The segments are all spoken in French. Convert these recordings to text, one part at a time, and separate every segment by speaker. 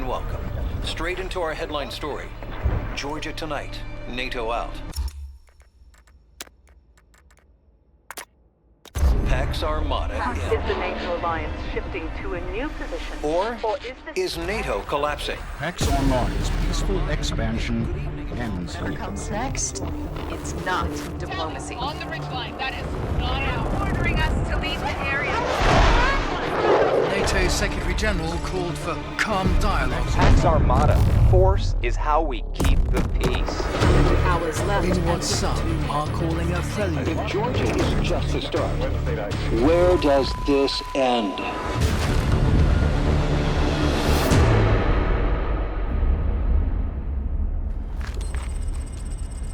Speaker 1: welcome. Straight into our headline story. Georgia tonight, NATO out. Pax Armada in.
Speaker 2: Is the NATO alliance shifting to a new position?
Speaker 1: Or is NATO collapsing?
Speaker 3: Pax Armada's peaceful expansion ends.
Speaker 4: Whatever comes next,
Speaker 2: It's not diplomacy.
Speaker 5: On the ridgeline, that is not out. Ordering us to leave the area.
Speaker 6: NATO's Secretary General called for calm dialogue.
Speaker 7: Pax Armada. Force is how we keep the peace.
Speaker 2: Hours left.
Speaker 6: In what some are calling a prelude.
Speaker 1: If Georgia is just the start, where does this end?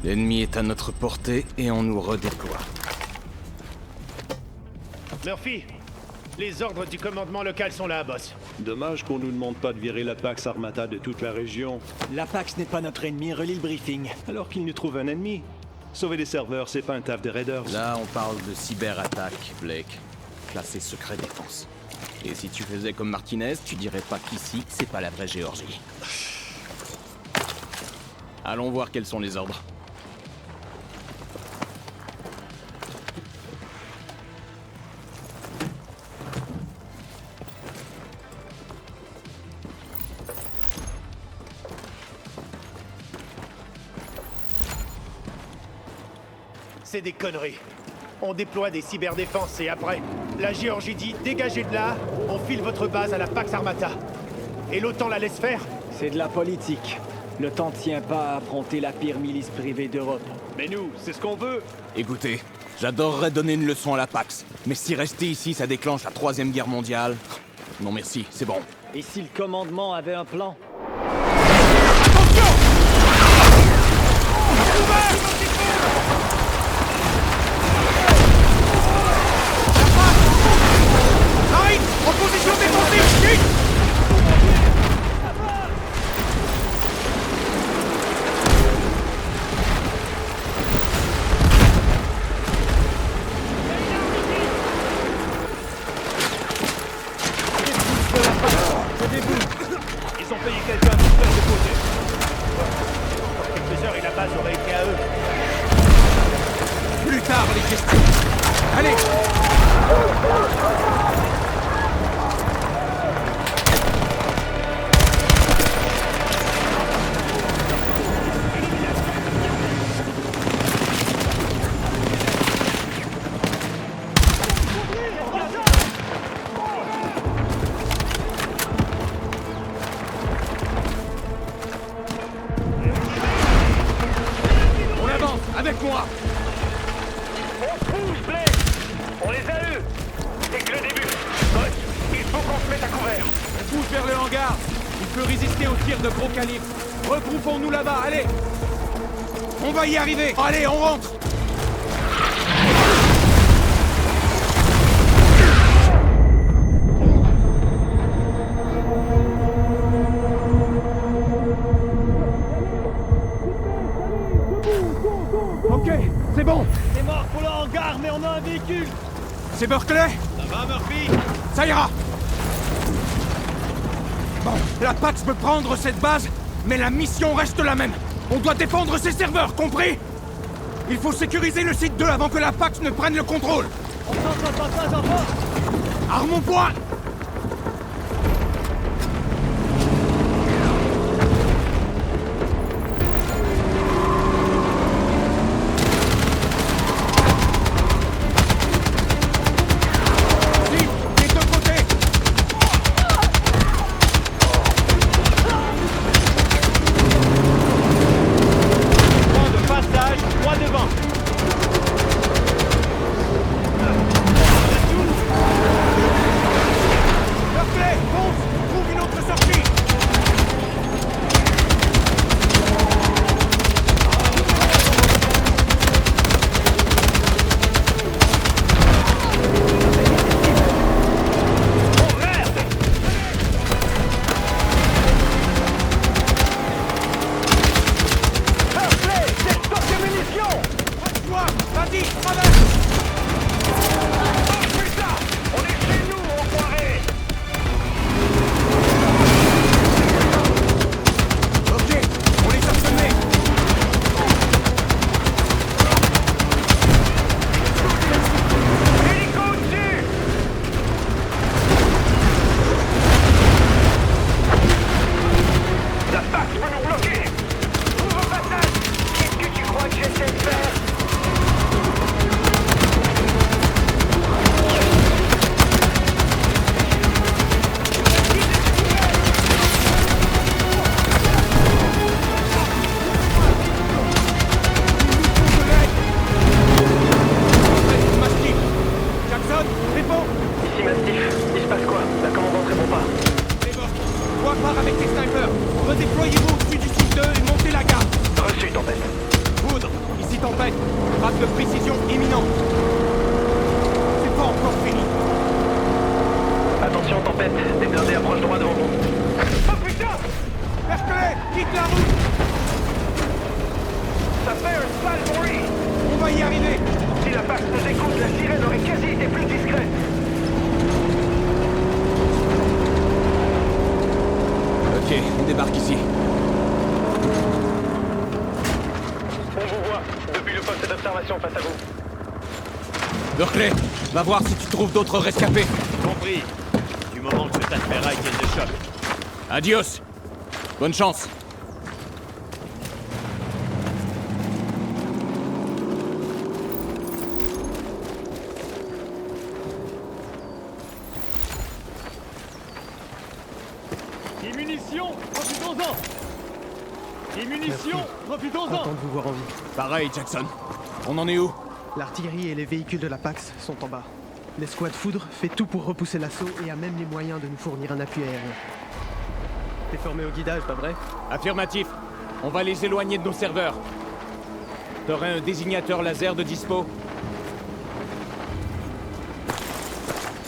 Speaker 8: L'ennemi est à notre portée et on nous redéploie.
Speaker 9: Murphy, les ordres du commandement local sont là, boss.
Speaker 10: Dommage qu'on nous demande pas de virer la Pax Armata de toute la région.
Speaker 11: La Pax n'est pas notre ennemi, relis le briefing.
Speaker 10: Alors qu'il nous trouve un ennemi. Sauver des serveurs, c'est pas un taf des raiders.
Speaker 8: Là, on parle de cyberattaque, Blake. Classé secret défense. Et si tu faisais comme Martinez, tu dirais pas qu'ici, c'est pas la vraie Géorgie. Allons voir quels sont les ordres.
Speaker 9: C'est des conneries. On déploie des cyberdéfenses et après, la Géorgie dit dégagez de là, on file votre base à la Pax Armata. Et l'OTAN la laisse faire?
Speaker 11: C'est de la politique. Le temps ne tient pas à affronter la pire milice privée d'Europe.
Speaker 10: Mais nous, c'est ce qu'on veut.
Speaker 8: Écoutez, j'adorerais donner une leçon à la Pax, mais si rester ici, ça déclenche la 3e guerre mondiale... Non merci, c'est bon.
Speaker 11: Et si le commandement avait un plan?
Speaker 9: En position défensive, vite! Ils ont payé quelqu'un pour faire se poser. Dans quelques heures et la base aurait été à eux.
Speaker 6: Plus tard, les questions. Allez! On avance, avec moi!
Speaker 9: On pousse, Blake! On les a eus! C'est que le début! Boss, il faut qu'on se mette à couvert!
Speaker 6: On pousse vers le hangar. Il peut résister aux tirs de gros calibre. Regroupons-nous là-bas, allez! On va y arriver! Allez, on rentre! Ok, c'est bon!
Speaker 11: C'est mort pour le hangar, mais on a un véhicule!
Speaker 6: C'est Berkeley?
Speaker 9: Ça va, Murphy?
Speaker 6: Ça ira! Bon, la Pax peut prendre cette base, mais la mission reste la même. On doit défendre ses serveurs, compris? Il faut sécuriser le site 2 avant que la Pax ne prenne le contrôle.
Speaker 11: On tente un passage en force!
Speaker 6: Arme au point!
Speaker 9: crois que j'essaie de faire?
Speaker 6: Mastiff. Jackson, réponds.
Speaker 9: Ici Mastiff, il se passe quoi? La commandante répond pas.
Speaker 6: Trevor, toi part avec tes snipers. Redéployez-vous au-dessus du site 2 et montez la garde.
Speaker 9: Reçu, Tempête.
Speaker 6: Poudre, ici Tempête. Frappe de précision imminente. C'est pas encore fini.
Speaker 9: Attention, Tempête, des blindés approchent droit devant vous. Oh putain!
Speaker 6: Berkeley, quitte la route.
Speaker 9: Ça fait un sale bruit!
Speaker 6: On va y arriver.
Speaker 9: Si la Pax nous écoute, la sirène aurait quasi été plus discrète.
Speaker 8: Ok, on débarque ici.
Speaker 9: On vous voit, depuis le poste d'observation face à vous.
Speaker 8: Berkeley, va voir si tu trouves d'autres rescapés.
Speaker 4: Compris. Du moment que ça te fera qu'elle de choc.
Speaker 8: Adios. Bonne chance.
Speaker 11: Des munitions, profitons-en. Des munitions, profitons-en.
Speaker 12: Content de vous voir en vie.
Speaker 8: Pareil, Jackson. On en est où?
Speaker 12: L'artillerie et les véhicules de la Pax sont en bas. L'escouade Foudre fait tout pour repousser l'assaut et a même les moyens de nous fournir un appui aérien. T'es formé au guidage, pas vrai?
Speaker 8: Affirmatif. On va les éloigner de nos serveurs. T'aurais un désignateur laser de dispo?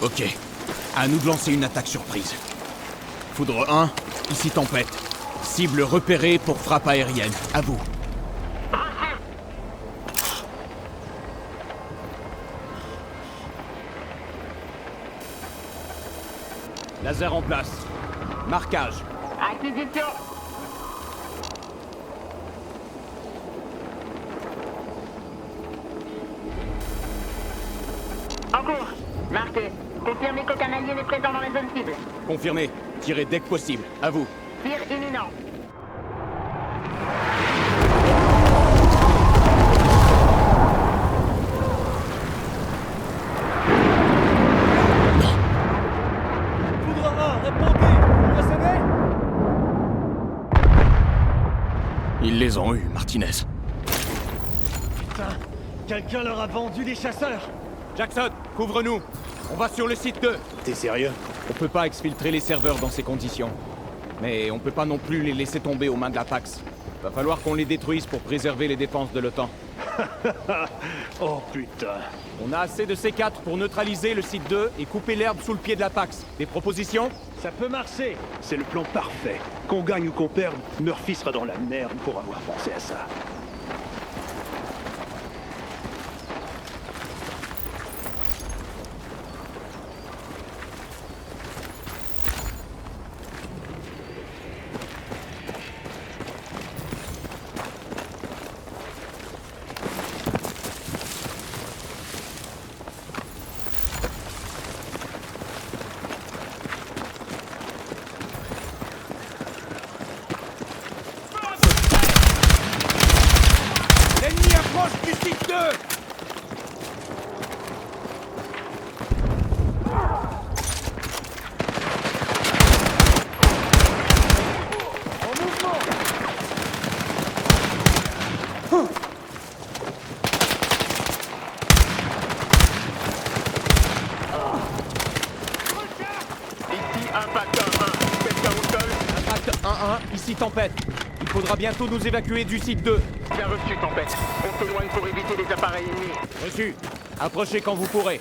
Speaker 8: Ok. À nous de lancer une attaque surprise. Foudre 1, ici Tempête. Cible repérée pour frappe aérienne. À vous. Laser en place. Marquage.
Speaker 5: Acquisition. En cours. Marqué. Confirmez qu'aucun allié n'est présent dans la zone cible.
Speaker 8: Confirmé. Tirez dès que possible. À vous.
Speaker 5: Tir imminent.
Speaker 11: Foudre 1, répondez. Vous recevez?
Speaker 8: Ils les ont eus, Martinez.
Speaker 11: Putain, quelqu'un leur a vendu des chasseurs.
Speaker 8: Jackson, couvre-nous. On va sur le site 2.
Speaker 9: T'es sérieux?
Speaker 8: On peut pas exfiltrer les serveurs dans ces conditions. Mais on peut pas non plus les laisser tomber aux mains de la Pax. Va falloir qu'on les détruise pour préserver les défenses de l'OTAN.
Speaker 10: Oh putain.
Speaker 8: On a assez de C4 pour neutraliser le site 2 et couper l'herbe sous le pied de la Pax. Des propositions?
Speaker 11: Ça peut marcher.
Speaker 10: C'est le plan parfait. Qu'on gagne ou qu'on perde, Murphy sera dans la merde pour avoir pensé à ça.
Speaker 6: L'ennemi approche du site 2.
Speaker 9: Ici, Impact 1-1. Quelqu'un au sol?
Speaker 8: Impact 1-1, ici Tempête. Il faudra bientôt nous évacuer du site 2.
Speaker 9: Bien reçu, Tempête. On s'éloigne pour éviter les appareils ennemis.
Speaker 8: Reçu. Approchez quand vous pourrez.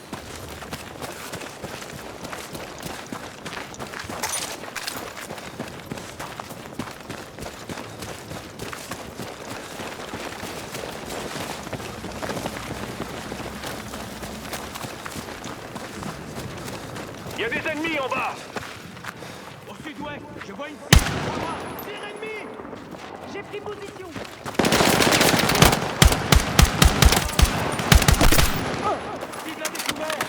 Speaker 9: Il y a des ennemis en bas!
Speaker 11: Au sud-ouest, je vois une cible. Tir ennemi.
Speaker 5: J'ai pris position.
Speaker 11: Cible à découvert.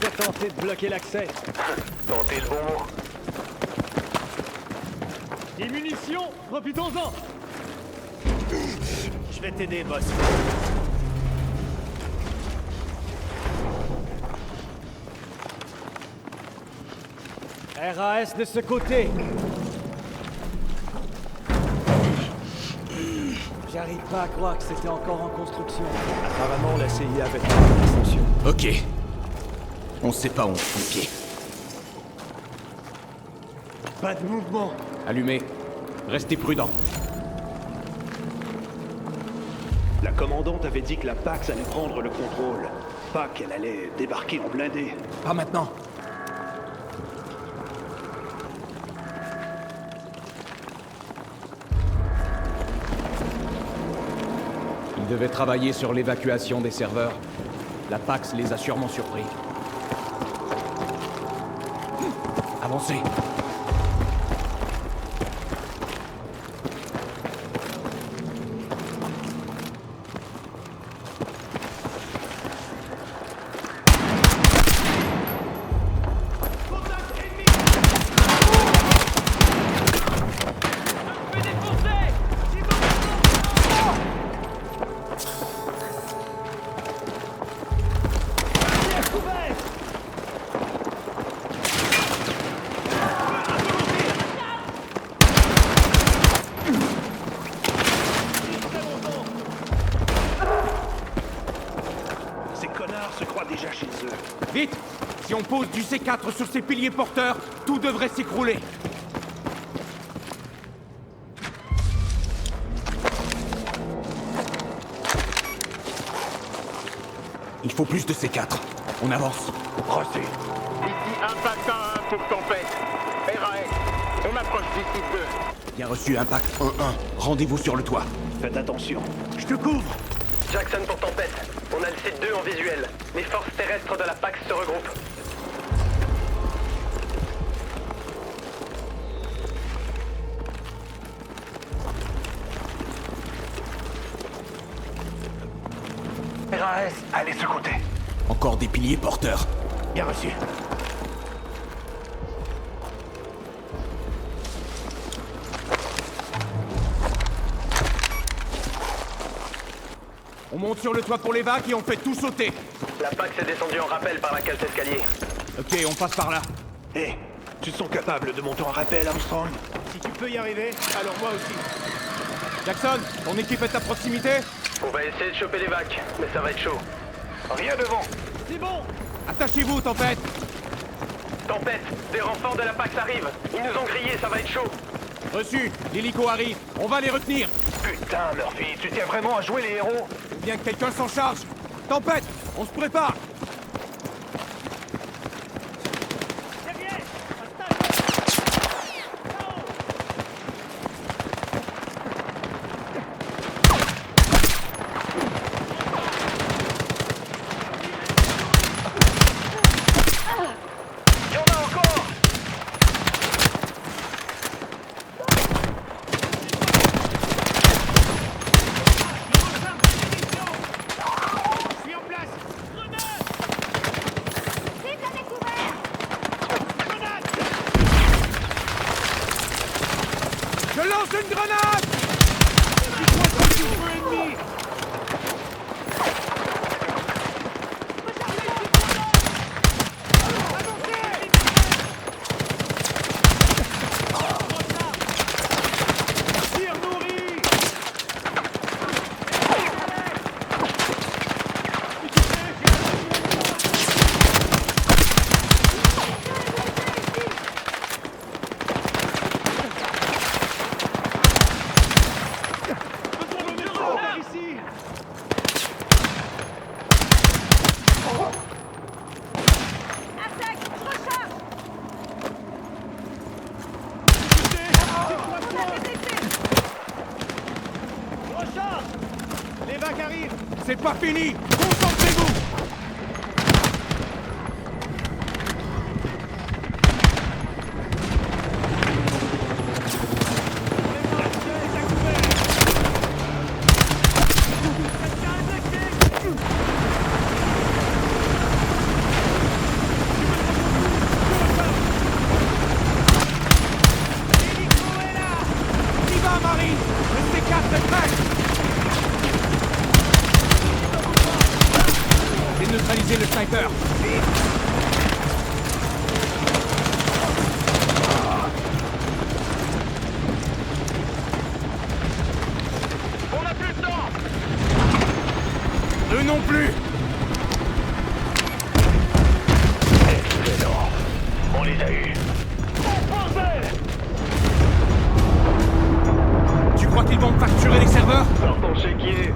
Speaker 11: vais tenter de bloquer l'accès.
Speaker 10: Tentez le bon mot.
Speaker 11: Des munitions, profitons-en.
Speaker 9: Je vais t'aider, boss.
Speaker 11: RAS de ce côté. J'arrive pas à croire que c'était encore en construction.
Speaker 10: Apparemment, la CIA avait une extension.
Speaker 8: Ok. On sait pas où on fout le pied.
Speaker 9: Pas de mouvement.
Speaker 8: Allumez. Restez prudents.
Speaker 10: La commandante avait dit que la Pax allait prendre le contrôle. Pas qu'elle allait débarquer en blindé.
Speaker 8: Pas maintenant. Ils devaient travailler sur l'évacuation des serveurs. La Pax les a sûrement surpris. Avancez.
Speaker 10: Ces connards se croient déjà chez eux.
Speaker 6: Vite! Si on pose du C4 sur ces piliers porteurs, tout devrait s'écrouler.
Speaker 8: Il faut plus de C4. On avance.
Speaker 10: Reçu.
Speaker 13: Ici Impact 1-1 pour tempête. RAS, on approche du site 2.
Speaker 8: Bien reçu, Impact 1-1. Rendez-vous sur le toit.
Speaker 10: Faites attention.
Speaker 9: Je te couvre.
Speaker 14: Jackson pour tempête. On a le site 2 en visuel. Les forces terrestres de la PAX se regroupent.
Speaker 10: RAS, allez ce côté.
Speaker 8: Encore des piliers porteurs.
Speaker 9: Bien reçu.
Speaker 6: On monte sur le toit pour les vagues et on fait tout sauter.
Speaker 14: La PAX est descendue en rappel par la cale d'escalier.
Speaker 6: Ok, on passe par là.
Speaker 10: Hé, tu te sens capable de monter en rappel, Armstrong?
Speaker 9: Si tu peux y arriver, alors moi aussi.
Speaker 6: Jackson, ton équipe est à proximité?
Speaker 14: On va essayer de choper les vagues, mais ça va être chaud.
Speaker 10: Rien devant.
Speaker 11: C'est bon.
Speaker 6: Attachez-vous, Tempête.
Speaker 14: Tempête, des renforts de la PAX arrivent. Ils nous ont grillés, ça va être chaud.
Speaker 6: Reçu, l'hélico arrive. On va les retenir.
Speaker 10: Putain, Murphy, tu tiens vraiment à jouer les héros?
Speaker 6: Faut bien que quelqu'un s'en charge. Tempête, on se prépare. Je lance une grenade! Ennemi!
Speaker 9: Les vagues arrivent.
Speaker 6: C'est pas fini! Concentrez-vous! êtes prêts? J'ai neutralisé le sniper.
Speaker 13: On n'a plus le temps!
Speaker 6: Eux non plus!
Speaker 13: Excellent. On les a eus.
Speaker 6: Tu crois qu'ils vont me facturer les serveurs?
Speaker 13: Sors ton chéquier.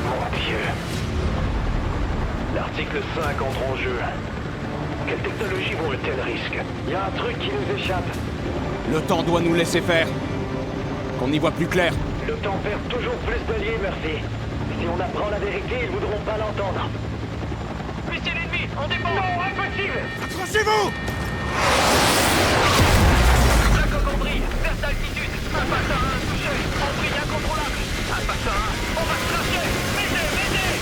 Speaker 13: Mon Dieu. L'article 5 entre en jeu. Quelles technologies vont un tel risque? Il y a un truc qui nous échappe.
Speaker 8: Le temps doit nous laisser faire. Qu'on y voit plus clair.
Speaker 14: Le temps perd toujours plus d'alliés, Murphy. Si on apprend la vérité, ils voudront pas l'entendre.
Speaker 13: Missile ennemi, on dépend! Non, impossible!
Speaker 6: Accrochez-vous!
Speaker 13: La cocomberie, perte d'altitude, impact à 1 touché, embris incontrôlable. Impact à 1, on va se cracher! M'aider, m'aider!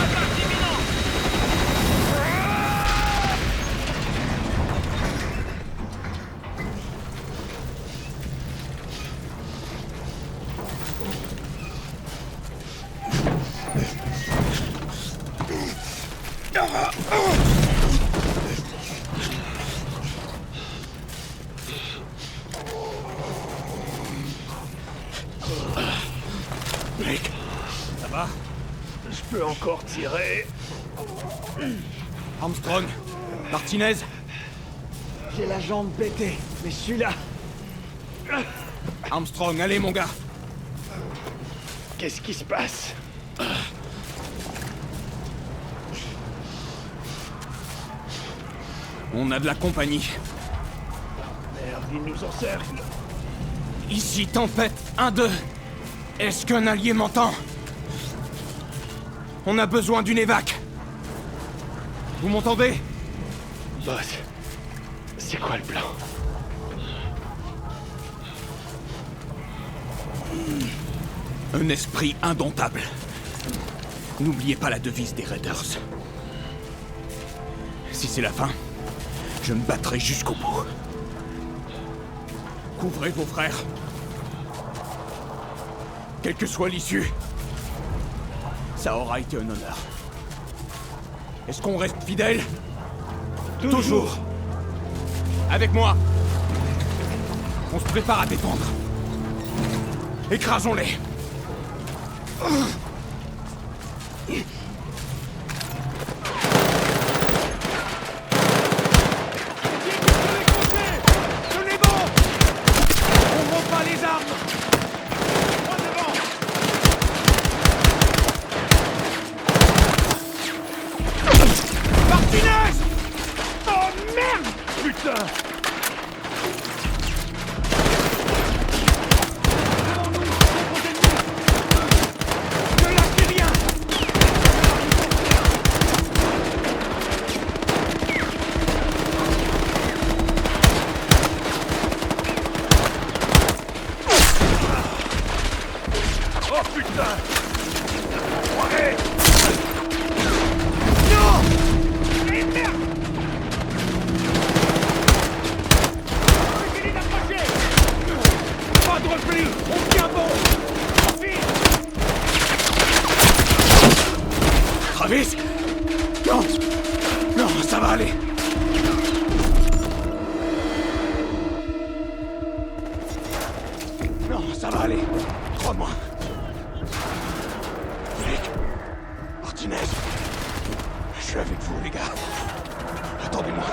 Speaker 13: Impact imminent!
Speaker 6: Blake, ça va?
Speaker 9: Je peux encore tirer.
Speaker 6: Armstrong, Martinez,
Speaker 11: J'ai la jambe pétée, mais je suis là.
Speaker 6: Armstrong, allez mon gars.
Speaker 9: Qu'est-ce qui se passe?
Speaker 6: On a de la compagnie.
Speaker 9: Merde, ils nous encerclent.
Speaker 6: Ici, tempête 1-2. Est-ce qu'un allié m'entend? On a besoin d'une évac. Vous m'entendez?
Speaker 9: Boss, c'est quoi le plan?
Speaker 8: Un esprit indomptable. N'oubliez pas la devise des Raiders. Si c'est la fin, je me battrai jusqu'au bout. Couvrez vos frères. Quelle que soit l'issue, ça aura été un honneur. Est-ce qu'on reste fidèle? Toujours. Avec moi. On se prépare à défendre. Écrasons-les.
Speaker 6: Tenez bon! On monte pas les armes! Moi devant! Martinez!
Speaker 9: Oh merde! Putain!
Speaker 6: Ne lâchez rien!
Speaker 9: Oh putain! Ouais!
Speaker 6: Non!
Speaker 9: Et merde! Essayez d'approcher!
Speaker 6: Pas de repli! On tient bon!
Speaker 9: Vite!
Speaker 8: Travis! Non! Non, ça va aller! Non, ça va aller! Crois-moi! Blake! Martinez! Je suis avec vous, les gars! Attendez-moi!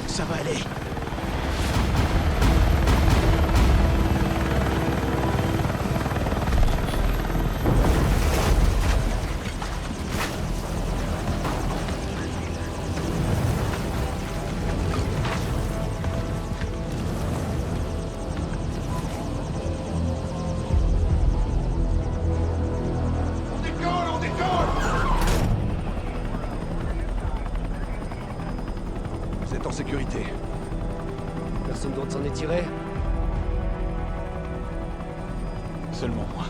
Speaker 8: Ça va aller.
Speaker 15: Vous êtes en sécurité.
Speaker 16: Personne d'autre s'en est tiré?
Speaker 8: Seulement moi.